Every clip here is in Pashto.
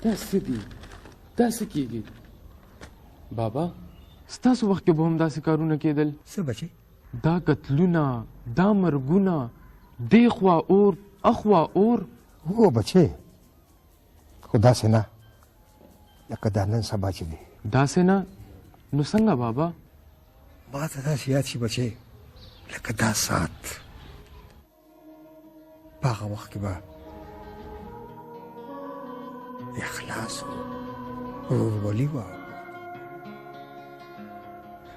دا څه دي؟ دا څه کېږي؟ بابا ستاسو وخت کې به هم داسې کارونه کېدل؟ څه بچی؟ دا قتلونه، دا مرګونه، دې خوا اور اخوا اور. هو بچی، خو داسې نه لکه دا نن سبا چې دی. داسې نه؟ نو څنګه بابا؟ ما ته داسې یاد شي بچی لکه دا ساعت په هغه وخت کې به اخلاص و، ورورولي وه،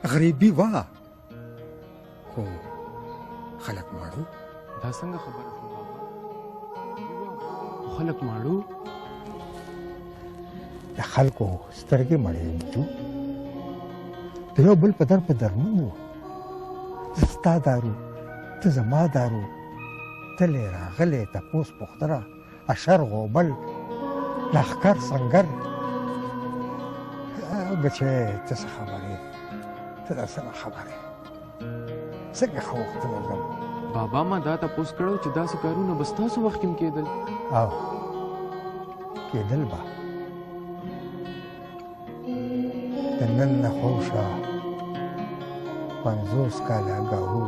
غریبي وه، خو خلک ماړو. دا څنګه خبره شوه بابا؟ خلک ماړو؟ د خلکو سترګې مړې بچو، د یو بل په در په درمون وو. زه ستا دارو، ته زما دارو، تلې راغلې تپوس پوښتنه، اشر غوبل لښکر سنګر. بچی ته څه خبرې، ته دا څه خبرې، څنګه ښه وختونه ځم. بابا ما دا تپوس کړی چې داسې کارونه به ستاسو وخت کې هم کېدل؟ او کېدل به. د نن نه خوشه 50 کاله اګاهو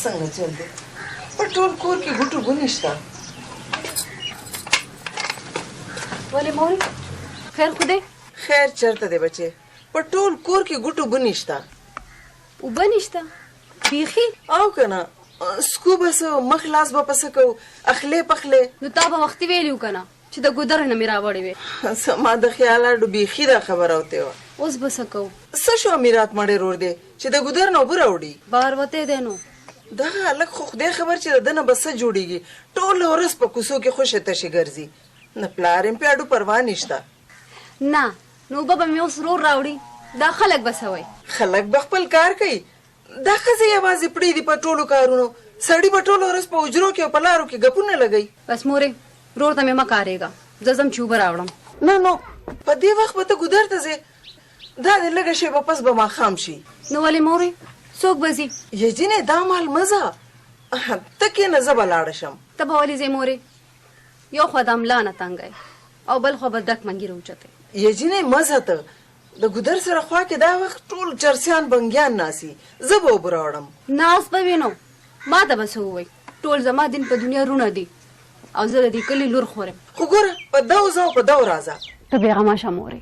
څنګه چل دی؟ په ټول کور کې ګوټو ګونې شته. ولې مورې؟ خیر خو دی؟ خیر چېرته دی بچې؟ په ټول کور کې ګوټو ګونې شته. اوبه نشته بیخي؟ او که نه سکو به څه مخ لاس به په څه کوو، اخلې پخلې. نو تا به وختي ویلي وو که نه چې د ګودر نه مې راوړې وې؟ زما د خیاله بیخي دا خبره وتې وه. اوس به څه کوو؟ څه شو میرات مړی رور دی چې د ګودر نه اوبه راوړي؟ بار وتی دی نو. دغه هلک خو خدای خبر چې د ده نه به څه جوړېږي. ټوله ورځ په کوڅو کې خوشې تشې ګرځي، نه پلار یې پې اډو پروا نشته. نه نو اوبه به مې اوس رور راوړي، دا خلک به څه وایي؟ خلک به خپل کار کوي. دا ښځې یوازې پړې دي په ټولو کارونو، سړي به ټوله ورځ په حجرو کې او په لارو کې ګپونه لګوي. بس مورې رور ته مې مه کارېږه، زه ځم چې اوبه راوړم. نه نو په دې وخت به ته ګودر ته ځې، دا د لږه شېبه پس به ماښام شي. نو ولې مورې څوک به ځي؟ یجینې دا مال مه ځه، ته کښېنه زه به لاړه شم. ته به ولې ځې مورې؟ یو خوا د ملا نه تنګی او بل خوا به ډک منګي راوچتی. یجینې مه ځه ته، د ګودر سره خوا کې دا وخت ټول چرسیان بنګیان ناسي، زه به اوبه راوړم. ناس به وي نو ما ته به څه ووایي؟ ټول زما دین په دنیا رونه دي او زه د دې کلي لور خورم. خو ګوره په دو ځه او په دو راځه. ته بېغمه شه مورې.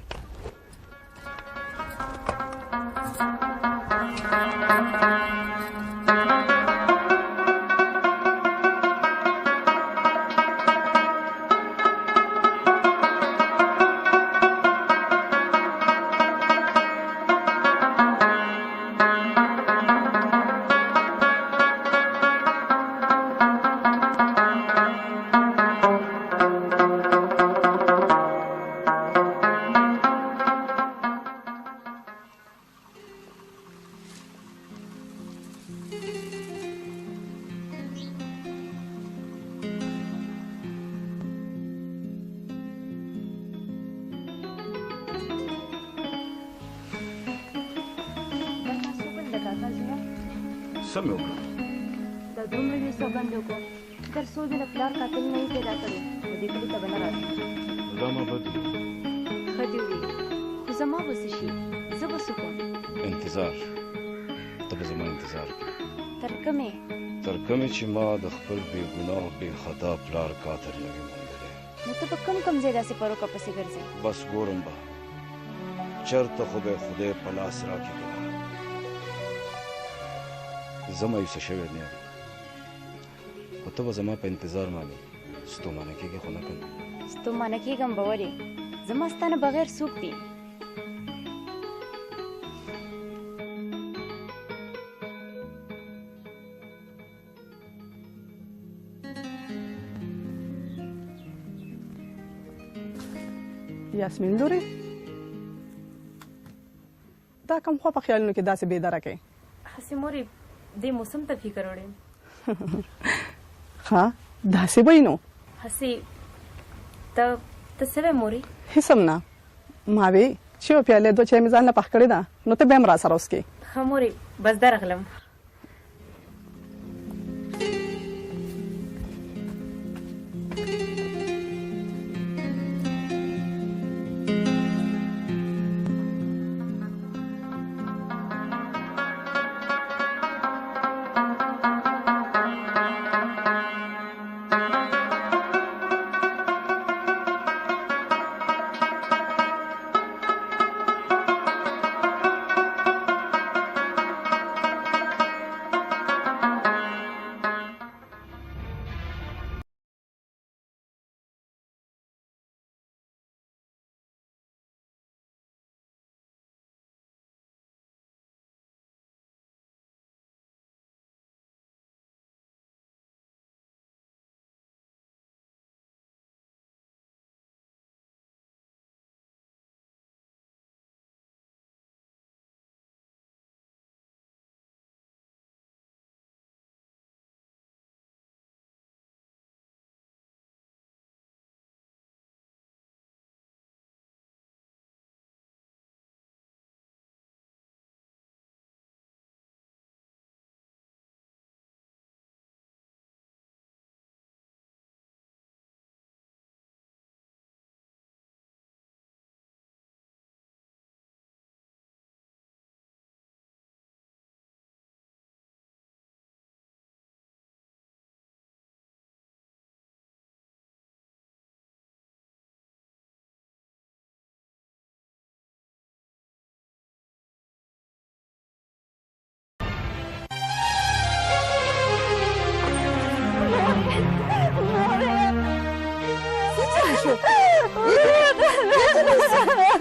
څه مې وکړه؟ دا دومره یې سوګند وکړو تر څو دې له پلار قاتل نه وي پیدا کړی، نو دې کلي ته به نه راځي. دا ما بد وي. ښه دې وي، خو زما به څه شي؟ زه به څه کوم؟ انتظار. ته به زما انتظار کوې. تر کومې؟ تر کومې چې ما د خپل بې ګناه بې خطا پلار قاتل نه وي موندلی. نو ته په کوم ځای داسې پروکه پسې ګرځې؟ بس ګورم به چېرته خو به یې خدای په لاس راکړي که نه. زه مایوسه شوی نه یم، خو ته به زما په انتظار مانې ستومانه کېږې خو نه که نه؟ ستومانه کېږم به ولې؟ زما ستا نه بغیر څوک دي؟ یاسمین لورې دا کوم خوا په خیالونو کې داسې بې درکې هسې مورې دې موسم ته فکر وړم ها داسې به نو هسې ته څه وې مورې هېڅ هم نه ما وې چې یو پیالې دوه چای مې ځان له پخ کړې ده نو ته بیا هم را سره وڅکې ښه مورې بس درغلم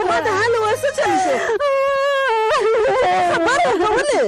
ما ته حال وایه څه چل شو خبره کولې